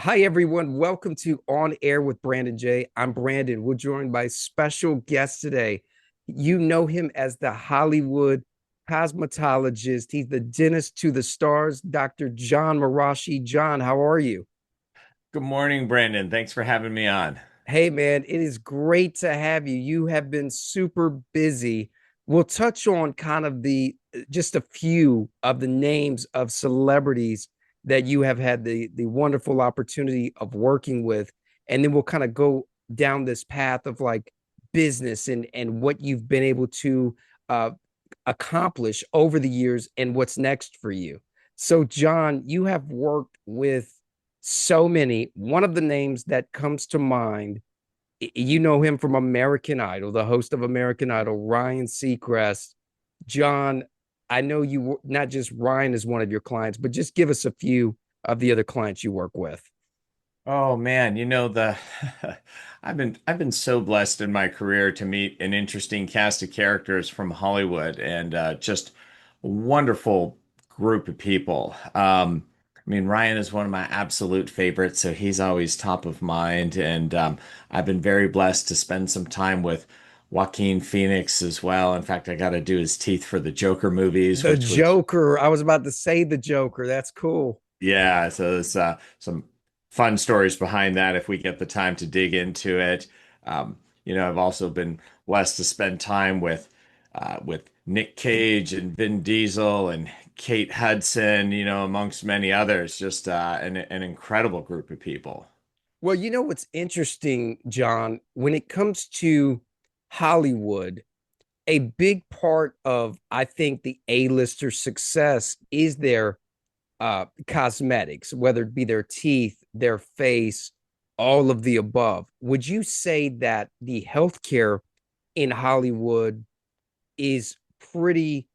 Hi, everyone. Welcome to On Air with Brandon J. I'm Brandon. We're joined by special guest today. You know him as the Hollywood cosmetologist. He's the dentist to the stars, Dr. Jon Marashi. John, how are you? Good morning, Brandon. Thanks for having me on. Hey, man, it is great to have you. You have been super busy. We'll touch on kind of the just a few of the names of celebrities that you have had the wonderful opportunity of working with, and then we'll kind of go down this path of like business and what you've been able to uh, accomplish over the years and what's next for you. So, John, you have worked with so many. One of the names that comes to mind, you know him from American Idol, the host of American Idol, Ryan Seacrest. John, I know you not just Ryan is one of your clients, but just give us a few of the other clients you work with. Oh man, I've been so blessed in my career to meet an interesting cast of characters from Hollywood and just a wonderful group of people. Ryan is one of my absolute favorites, so he's always top of mind. And I've been very blessed to spend some time with Joaquin Phoenix as well. In fact, I got to do his teeth for the Joker movies, The which was Joker. I was about to say the Joker. That's cool. Yeah, so there's some fun stories behind that if we get the time to dig into it. I've also been blessed to spend time with Nick Cage and Vin Diesel and Kate Hudson, amongst many others. Just an incredible group of people. Well, you know what's interesting, John, when it comes to Hollywood, a big part of I think the A-lister success is their cosmetics, whether it be their teeth, their face, all of the above. Would you say that the healthcare in Hollywood is pretty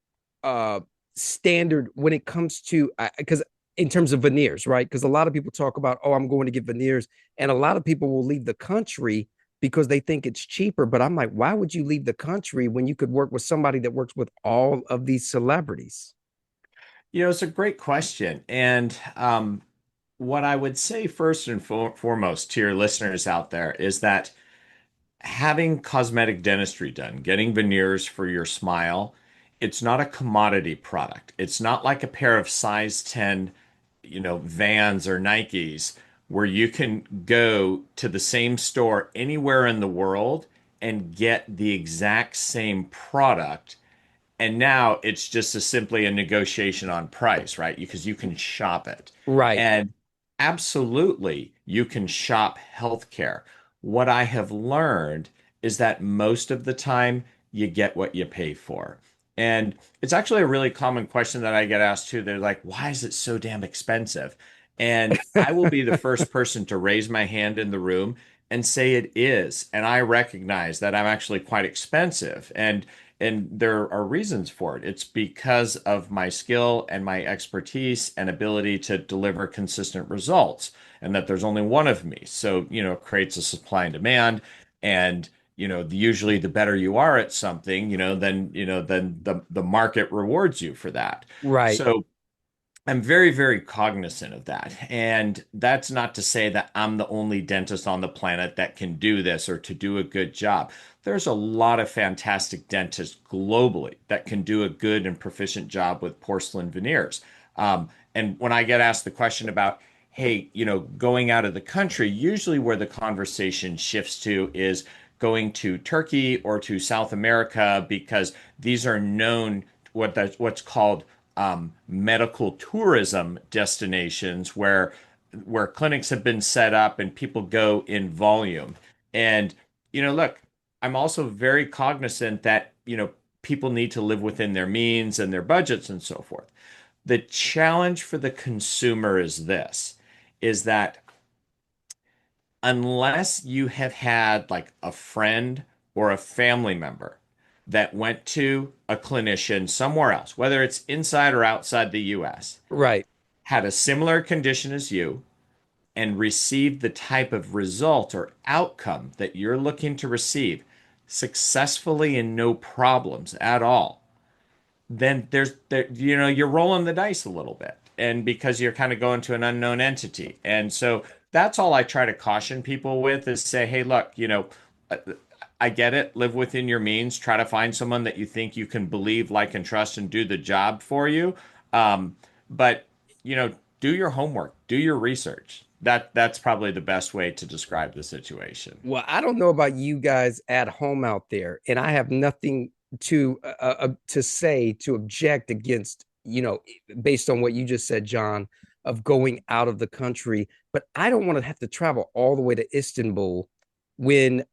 uh standard when it comes to because in terms of veneers, right? Because a lot of people talk about, oh, I'm going to get veneers, and a lot of people will leave the country because they think it's cheaper. But I'm like, why would you leave the country when you could work with somebody that works with all of these celebrities? It's a great question. And what I would say first and foremost to your listeners out there is that having cosmetic dentistry done, getting veneers for your smile, it's not a commodity product. It's not like a pair of size 10, Vans or Nikes where you can go to the same store anywhere in the world and get the exact same product. And now it's just simply a negotiation on price, right? Because you can shop it. Right. And absolutely, you can shop healthcare. What I have learned is that most of the time you get what you pay for. And it's actually a really common question that I get asked too. They're like, why is it so damn expensive? And I will be the first person to raise my hand in the room and say it is. And I recognize that I'm actually quite expensive. And there are reasons for it. It's because of my skill and my expertise and ability to deliver consistent results, and that there's only one of me. So, it creates a supply and demand. And, usually the better you are at something, then the market rewards you for that. Right. So I'm very, very cognizant of that. And that's not to say that I'm the only dentist on the planet that can do this or to do a good job. There's a lot of fantastic dentists globally that can do a good and proficient job with porcelain veneers. And when I get asked the question about, hey, going out of the country, usually where the conversation shifts to is going to Turkey or to South America because these are known what's called medical tourism destinations where clinics have been set up and people go in volume. And look, I'm also very cognizant that people need to live within their means and their budgets and so forth. The challenge for the consumer is that unless you have had like a friend or a family member that went to a clinician somewhere else, whether it's inside or outside the US, Right. had a similar condition as you, and received the type of result or outcome that you're looking to receive successfully and no problems at all, then you're rolling the dice a little bit. And because you're kind of going to an unknown entity. And so that's all I try to caution people with is say, hey, look, uh, I get it. Live within your means. Try to find someone that you think you can believe, like, and trust and do the job for you. Um, but, do your homework, do your research. That's probably the best way to describe the situation. Well, I don't know about you guys at home out there, and I have nothing to say to object against, based on what you just said, John, of going out of the country. But I don't want to have to travel all the way to Istanbul when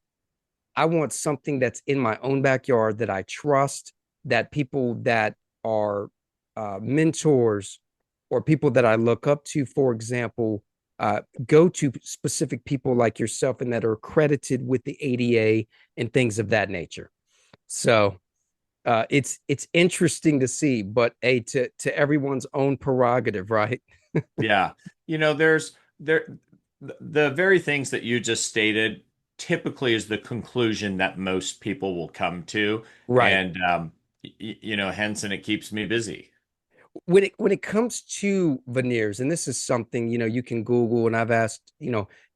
I want something that's in my own backyard that I trust, that people that are mentors or people that I look up to, for example, go to specific people like yourself and that are accredited with the ADA and things of that nature. So it's interesting to see, but to everyone's own prerogative, right? Yeah. The very things that you just stated typically is the conclusion that most people will come to. Right. And, hence, and it keeps me busy. When it comes to veneers, and this is something you can Google, and I've asked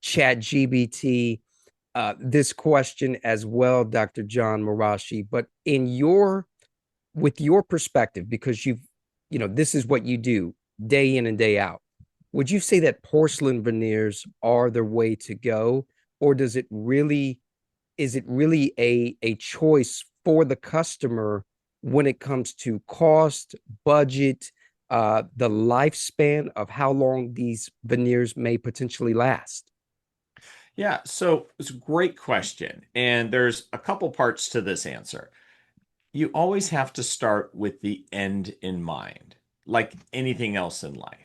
Chat GBT this question as well, Dr. Jon Marashi. But with your perspective, because this is what you do day in and day out. Would you say that porcelain veneers are the way to go, or is it really a choice for the customer when it comes to cost, budget, the lifespan of how long these veneers may potentially last? Yeah, so it's a great question. And there's a couple parts to this answer. You always have to start with the end in mind, like anything else in life.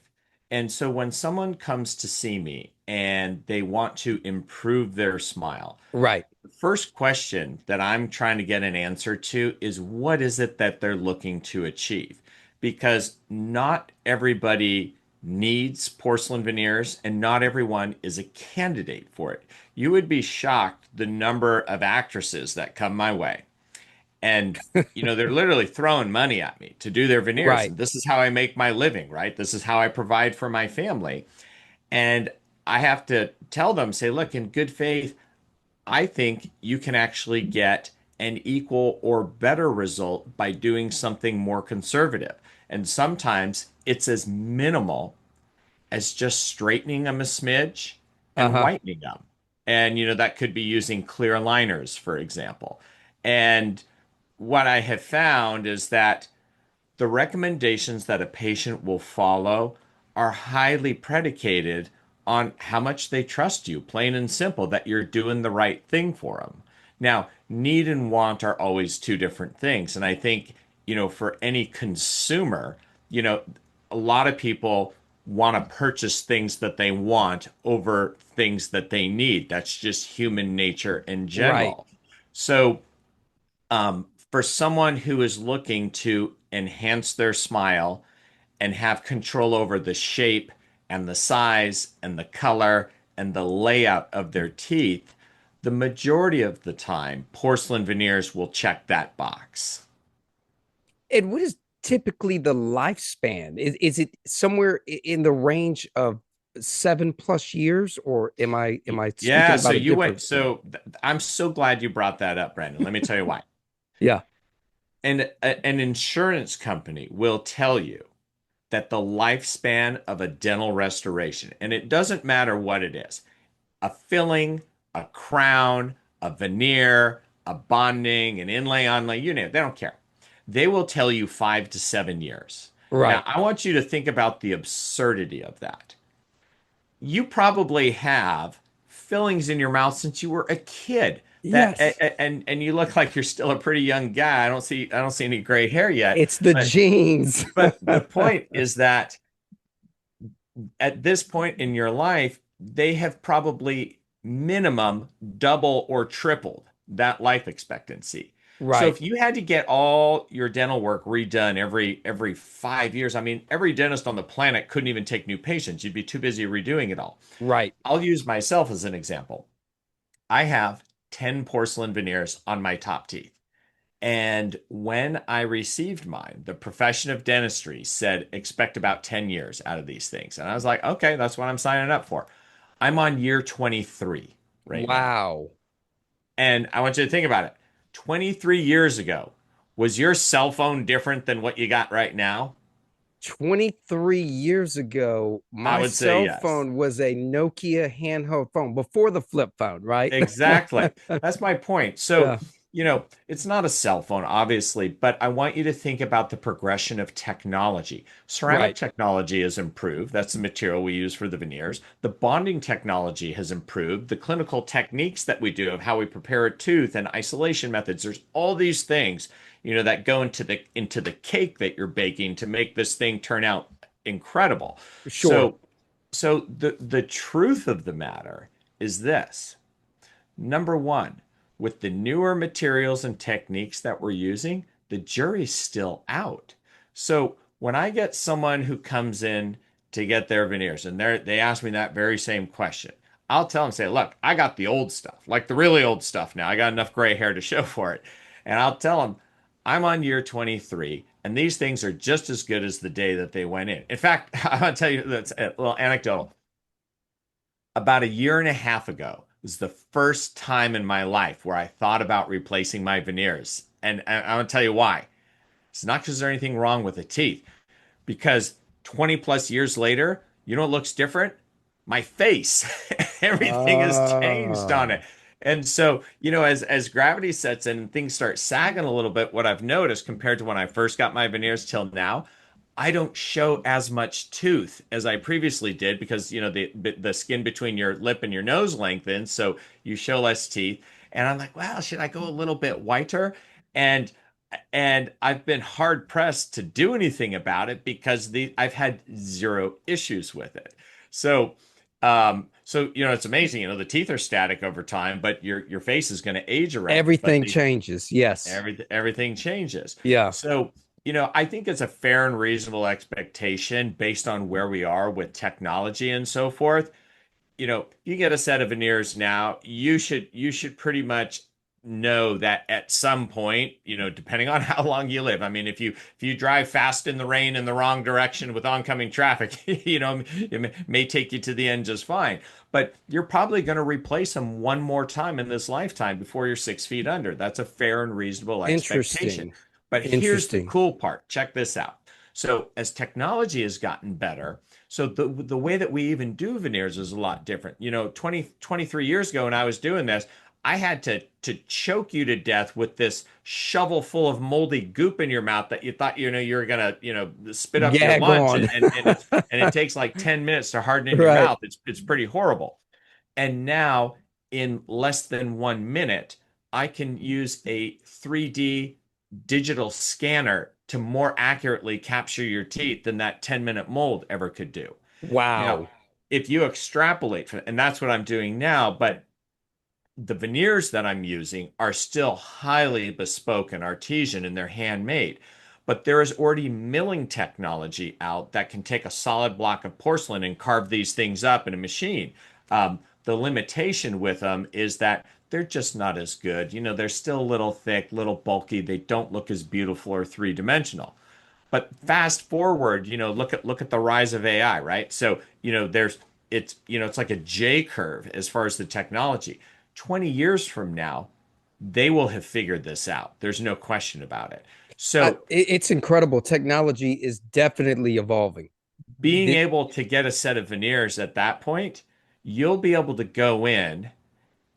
And so when someone comes to see me and they want to improve their smile, Right. the first question that I'm trying to get an answer to is what is it that they're looking to achieve? Because not everybody needs porcelain veneers and not everyone is a candidate for it. You would be shocked the number of actresses that come my way and they're literally throwing money at me to do their veneers. Right. And this is how I make my living, right? This is how I provide for my family. And I have to tell them, say, look, in good faith, I think you can actually get an equal or better result by doing something more conservative. And sometimes it's as minimal as just straightening them a smidge and Uh-huh. whitening them. And, that could be using clear liners, for example. And what I have found is that the recommendations that a patient will follow are highly predicated on how much they trust you, plain and simple, that you're doing the right thing for them. Now, need and want are always two different things. And I think, for any consumer, you know, a lot of people want to purchase things that they want over things that they need. That's just human nature in Right. general. So, for someone who is looking to enhance their smile and have control over the shape and the size and the color and the layout of their teeth, the majority of the time, porcelain veneers will check that box. And what is typically the lifespan? Is it somewhere in the range of 7+ years, or am I speaking Yeah, so about a you went, different thing? so I'm so glad you brought that up, Brandon. Let me tell you why. Yeah. And an insurance company will tell you that the lifespan of a dental restoration, and it doesn't matter what it is, a filling, a crown, a veneer, a bonding, an inlay, onlay, you name it, they don't care. They will tell you 5 to 7 years. Now, Right. I want you to think about the absurdity of that. You probably have fillings in your mouth since you were a kid. That Yes. and you look like you're still a pretty young guy. I don't see any gray hair yet. It's the But genes. but the point is that at this point in your life, they have probably minimum double or tripled that life expectancy. So Right. if you had to get all your dental work redone every 5 years, I mean, every dentist on the planet couldn't even take new patients. You'd be too busy redoing it all. Right. I'll use myself as an example. I have 10 porcelain veneers on my top teeth. And when I received mine, the profession of dentistry said expect about 10 years out of these things. And I was like, okay, that's what I'm signing up for. I'm on year 23 right now. Wow. And I want you to think about it. 23 years ago, was your cell phone different than what you got right now? 23 years ago, I my would say cell yes. phone was a Nokia handheld phone before the flip phone, right? Exactly. That's my point. So, Yeah, it's not a cell phone, obviously, but I want you to think about the progression of technology. Ceramic right. technology has improved. That's the material we use for the veneers. The bonding technology has improved. The clinical techniques that we do of how we prepare a tooth and isolation methods, there's all these things, that go into the cake that you're baking to make this thing turn out incredible. Sure. So the truth of the matter is this. Number one, with the newer materials and techniques that we're using, the jury's still out. So when I get someone who comes in to get their veneers and they ask me that very same question, I'll tell them, say, look, I got the old stuff, like the really old stuff now. I got enough gray hair to show for it. And I'll tell them, I'm on year 23, and these things are just as good as the day that they went in. In fact, I'll tell you that's a little anecdotal. About a year and a half ago was the first time in my life where I thought about replacing my veneers. And I'm going to tell you why. It's not because there's anything wrong with the teeth, because 20 plus years later, what looks different? My face. Everything has changed on Ah, it. And so, as gravity sets in and things start sagging a little bit, what I've noticed compared to when I first got my veneers till now, I don't show as much tooth as I previously did because the skin between your lip and your nose lengthens, so you show less teeth. And I'm like, well, should I go a little bit whiter? And I've been hard pressed to do anything about it because I've had zero issues with it. So it's amazing. The teeth are static over time, but your face is going to age around it. But everything changes. Yes. everything changes. Yeah. So, I think it's a fair and reasonable expectation based on where we are with technology and so forth. You get a set of veneers now, you should pretty much know that at some point, depending on how long you live. I mean, if you drive fast in the rain in the wrong direction with oncoming traffic, it may take you to the end just fine. But you're probably going to replace them one more time in this lifetime before you're 6 feet under. That's a fair and reasonable expectation. Interesting. But here's the Interesting. cool part. Check this out. So as technology has gotten better, so the way that we even do veneers is a lot different. 23 years ago when I was doing this, I had to choke you to death with this shovel full of moldy goop in your mouth that you thought you were gonna spit up your Gag lunch, on. and it takes like 10 minutes to harden in your Right. mouth. It's pretty horrible. And now in less than 1 minute, I can use a 3D digital scanner to more accurately capture your teeth than that 10-minute mold ever could do. Now, Wow. if you extrapolate from, and that's what I'm doing now, but the veneers that I'm using are still highly bespoke and artesian and they're handmade. But there is already milling technology out that can take a solid block of porcelain and carve these things up in a machine. The limitation with them is that they're just not as good. They're still a little thick, little bulky. They don't look as beautiful or three-dimensional. But fast forward, look at the rise of AI, right? So, it's like a J curve as far as the technology. 20 years from now, they will have figured this out. There's no question about it. So, It's incredible. Technology is definitely evolving. being The- able to get a set of veneers at that point, you'll be able to go in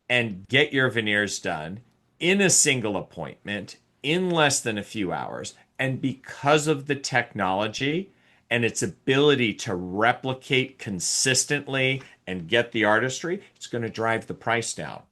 and get your veneers done in a single appointment in less than a few hours. And because of the technology and its ability to replicate consistently and get the artistry, it's going to drive the price down.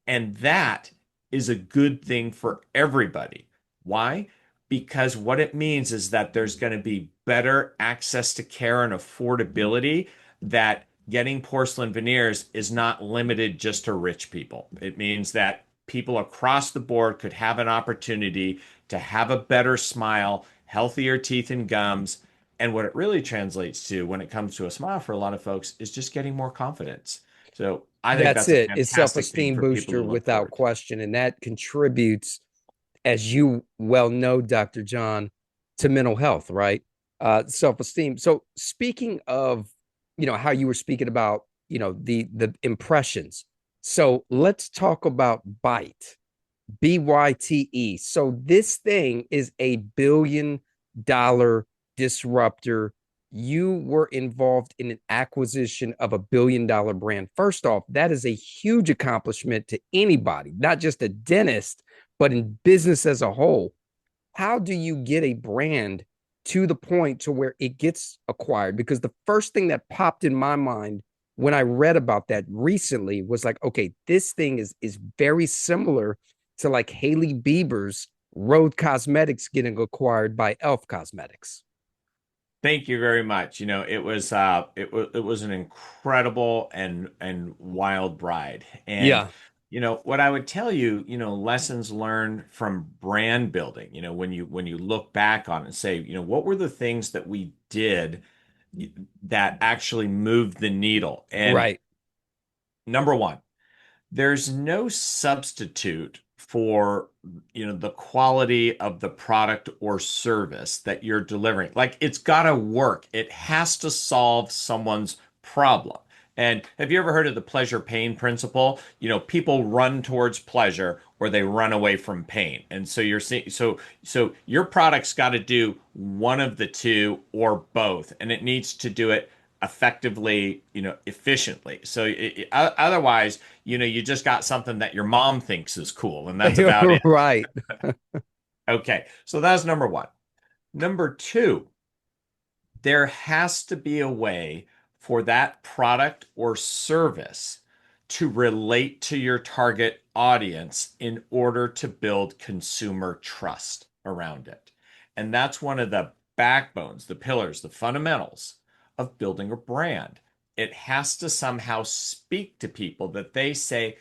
And that is a good thing for everybody. Why? Because what it means is that there's going to be better access to care and affordability, that getting porcelain veneers is not limited just to rich people. It means that people across the board could have an opportunity to have a better smile, healthier teeth and gums. And what it really translates to when it comes to a smile for a lot of folks is just getting more confidence. So I think that's that's a it. It's fantastic thing self-esteem for people to booster look without forward to. question. And that contributes, as you well know, Dr. John, to mental health, right? Self-esteem. So speaking of, how you were speaking about the impressions. So let's talk about Byte. BYTE. So this thing is $1 billion disruptor. You were involved in an acquisition of $1 billion brand. First off, that is a huge accomplishment to anybody, not just a dentist, but in business as a whole. How do you get a brand to the point to where it gets acquired? Because the first thing that popped in my mind when I read about that recently was like, okay, this thing is very similar to like Haley Bieber's Road Cosmetics getting acquired by Elf Cosmetics. Thank you very much. It was an incredible and wild ride. And Yeah, what I would tell you, lessons learned from brand building, when you look back on it and say, what were the things that we did that actually moved the needle? And right. number one, there's no substitute for the quality of the product or service that you're delivering. Like it's got to work. It has to solve someone's problem. And have you ever heard of the pleasure pain principle? People run towards pleasure or they run away from pain. And so you're seeing so your product's got to do one of the two or both, and it needs to do it effectively, efficiently. So otherwise, you just got something that your mom thinks is cool, and that's about it. Right. Okay, so that's number one. Number two, there has to be a way for that product or service to relate to your target audience in order to build consumer trust around it. And that's one of the backbones, the pillars, the fundamentals of building a brand. It has to somehow speak to people that they say,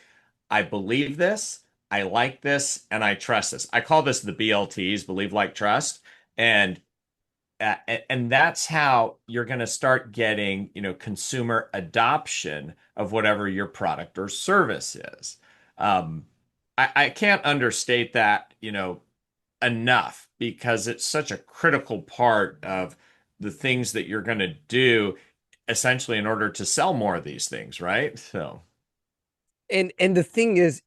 I believe this, I like this, and I trust this. I call this the BLTs, believe, like, trust. And and that's how you're going to start getting, consumer adoption of whatever your product or service is. Um, I can't understate that, enough because it's such a critical part of the things that you're going to do essentially in order to sell more of these things, right? So, And the thing is,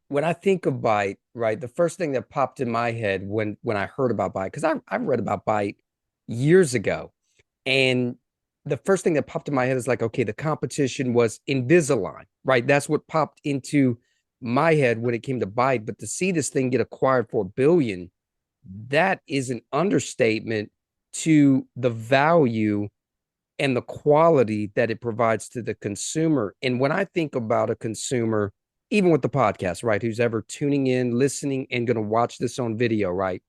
when I think of Byte, right, the first thing that popped in my head when I heard about Byte, because I've read about Byte years ago, and the first thing that popped in my head is like, okay, the competition was Invisalign, right? That's what popped into my head when it came to Byte. But to see this thing get acquired for $1 billion, that is an understatement to the value and the quality that it provides to the consumer. And when I think about a consumer, even with the podcast, right, who's ever tuning in, listening, and going to watch this on video, right,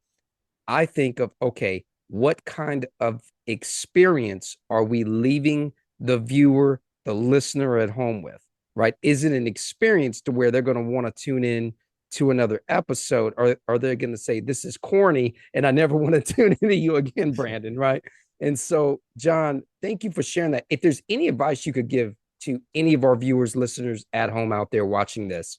I think of, okay, what kind of experience are we leaving the viewer, the listener at home with, right? Is it an experience to where they're going to want to tune in to another episode? Or are they going to say, this is corny and I never want to tune into you again, Brandon, right? And so, Jon, thank you for sharing that. If there's any advice you could give to any of our viewers, listeners at home out there watching this,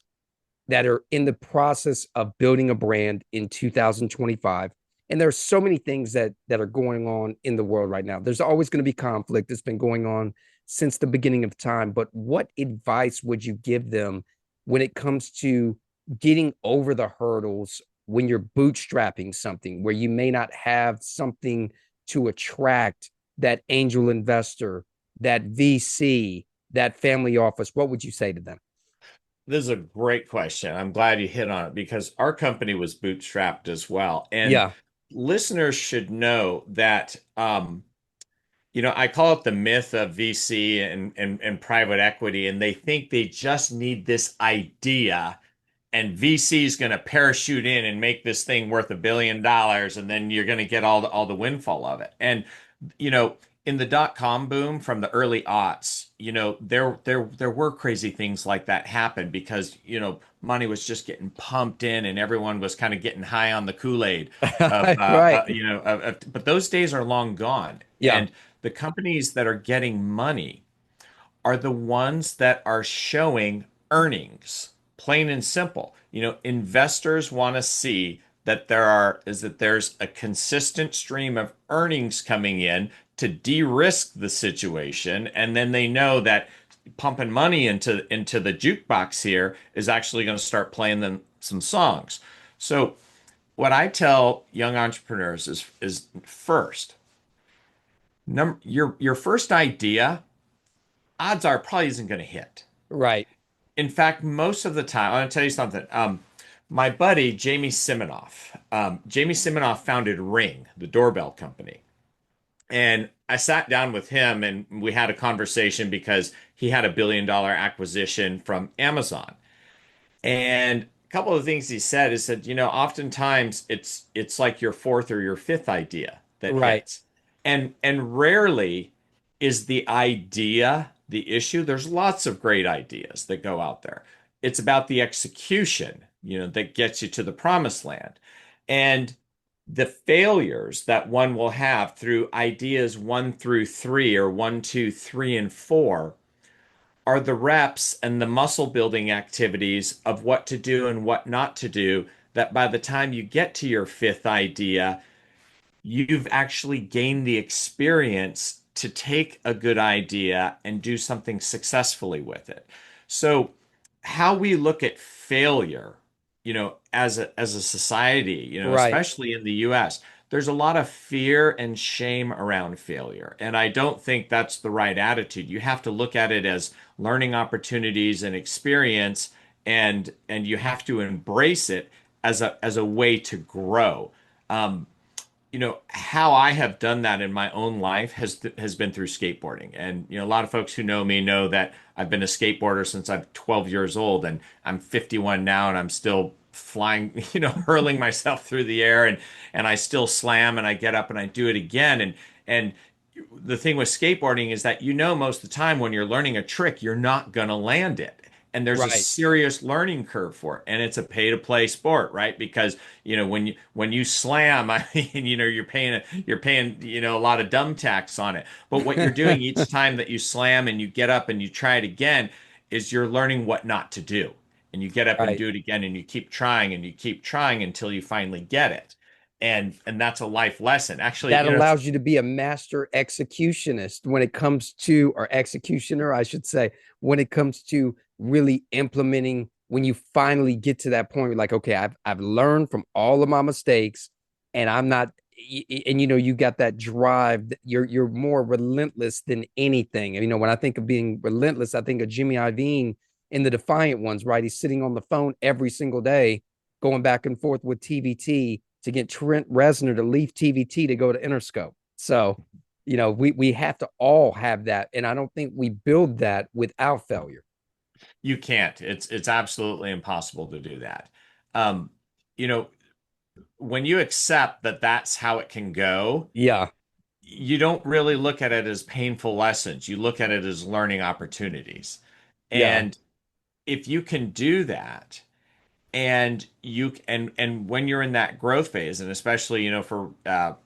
that are in the process of building a brand in 2025. And there's so many things that are going on in the world right now. There's always going to be conflict that's been going on since the beginning of time. But what advice would you give them when it comes to getting over the hurdles when you're bootstrapping something where you may not have something to attract that angel investor, that VC, that family office? What would you say to them? this is a great question. I'm glad you hit on it because our company was bootstrapped as well. And Yeah. listeners should know that I call it the myth of VC and private equity, and they think they just need this idea, and VC is going to parachute in and make this thing worth $1 billion, and then you're going to get all the windfall of it. And you know, in the dot-com boom from the early aughts, there were crazy things like that happen because money was just getting pumped in, and everyone was kind of getting high on the Kool-Aid of Right. but those days are long gone, Yeah. and the companies that are getting money are the ones that are showing earnings, plain and simple. Investors want to see that there's a consistent stream of earnings coming in to de-risk the situation, and then they know that pumping money into the jukebox here is actually going to start playing them some songs. So what I tell young entrepreneurs is first, your first idea, odds are probably isn't going to hit. Right. In fact, most of the time, I'm going to tell you something. My buddy Jamie Siminoff founded Ring, the doorbell company. And I sat down with him and we had a conversation because he had $1 billion acquisition from Amazon. And a couple of things he said is that, oftentimes it's like your fourth or your fifth idea that Right. hits. And rarely is the idea the issue. There's lots of great ideas that go out there. It's about the execution, that gets you to the promised land. And the failures that one will have through ideas 1 through 3 or 1, 2, 3, and 4 are the reps and the muscle building activities of what to do and what not to do, that by the time you get to your fifth idea, you've actually gained the experience to take a good idea and do something successfully with it. So, how we look at failure, as a society, Right. especially in the US, there's a lot of fear and shame around failure. And I don't think that's the right attitude. You have to look at it as learning opportunities and experience, and you have to embrace it as a way to grow. Um, how I have done that in my own life has been through skateboarding. And a lot of folks who know me know that I've been a skateboarder since I'm 12 years old, and I'm 51 now, and I'm still flying, hurling myself through the air, and I still slam, and I get up and I do it again. And the thing with skateboarding is that most of the time when you're learning a trick, you're not going to land it. And there's a Right. serious learning curve for it. And it's a pay to play sport, right? Because, when you slam, I mean, you're paying, a lot of dumb tax on it. But what you're doing each time that you slam and you get up and you try it again is you're learning what not to do. And you get up and Right. do it again, and you keep trying and you keep trying until you finally get it. And that's a life lesson. Actually, That allows you to be a master executionist when it comes to, or executioner, I should say, when it comes to really implementing. When you finally get to that point, like, okay, I've learned from all of my mistakes, and I'm not, and you got that drive. You're more relentless than anything. And when I think of being relentless, I think of Jimmy Iovine in the Defiant Ones, right? He's sitting on the phone every single day, going back and forth with TVT to get Trent Reznor to leave TVT to go to Interscope. So, we have to all have that. And I don't think we build that without failure. you can't. It's absolutely impossible to do that. Um, you know, when you accept that that's how it can go, Yeah. you don't really look at it as painful lessons. You look at it as learning opportunities. Yeah. And if you can do that, and when you're in that growth phase, and especially for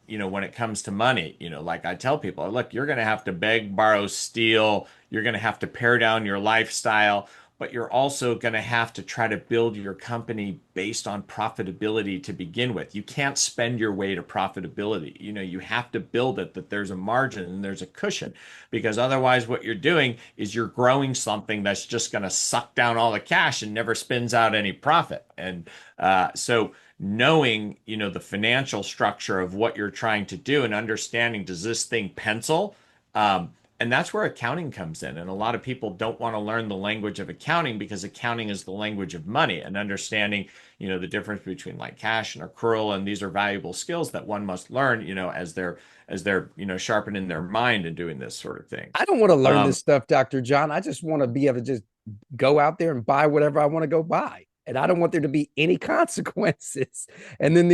when it comes to money, like I tell people, look, you're going to have to beg, borrow, steal, you're going to have to pare down your lifestyle, but you're also going to have to try to build your company based on profitability to begin with. You can't spend your way to profitability. You have to build it that there's a margin and there's a cushion, because otherwise what you're doing is you're growing something that's just going to suck down all the cash and never spins out any profit. And so knowing, the financial structure of what you're trying to do and understanding, does this thing pencil? And that's where accounting comes in. And a lot of people don't want to learn the language of accounting because accounting is the language of money, and understanding, the difference between like cash and accrual. And these are valuable skills that one must learn, as they're sharpening their mind and doing this sort of thing. I don't want to learn this Um, stuff, Dr. John. I just want to be able to just go out there and buy whatever I want to go buy. And I don't want there to be any consequences. And then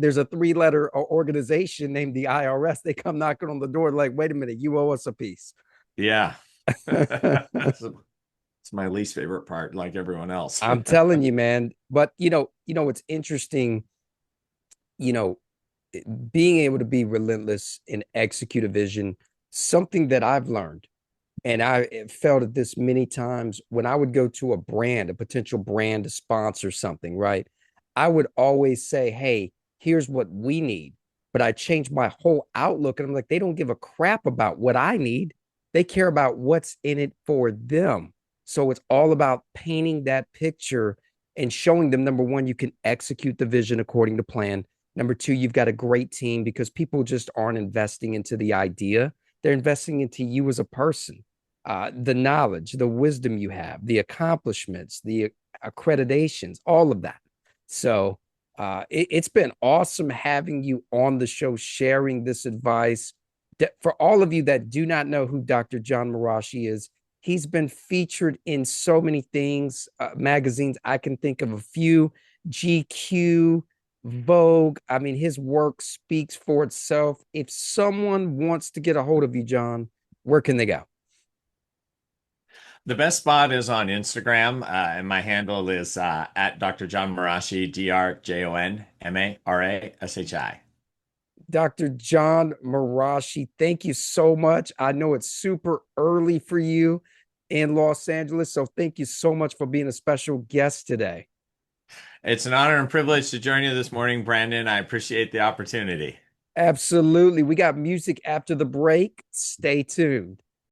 there's a three-letter organization named the IRS. They come knocking on the door like, wait a minute, you owe us a piece. yeah. It's my least favorite part, like everyone else. I'm telling you, man. But it's interesting, you know, being able to be relentless and execute a vision, something that I've learned. And I felt it this many times when I would go to a brand, a potential brand to sponsor something, right? I would always say, hey, here's what we need. But I changed my whole outlook, and I'm like, they don't give a crap about what I need. They care about what's in it for them. So it's all about painting that picture and showing them, number one, you can execute the vision according to plan. Number two, you've got a great team because people just aren't investing into the idea. They're investing into you as a person, the knowledge, the wisdom you have, the accomplishments, the accreditations, all of that. So it's been awesome having you on the show, sharing this advice. For all of you that do not know who Dr. Jon Marashi is, he's been featured in so many things, magazines. I can think of a few: GQ, Vogue. I mean, his work speaks for itself. If someone wants to get a hold of you, John, where can they go? The best spot is on Instagram, and my handle is at Dr. Jon Marashi, DrJonMarashi. Dr. Jon Marashi, thank you so much. I know it's super early for you in Los Angeles, so thank you so much for being a special guest today. It's an honor and privilege to join you this morning, Brandon. I appreciate the opportunity. Absolutely. We got music after the break. Stay tuned.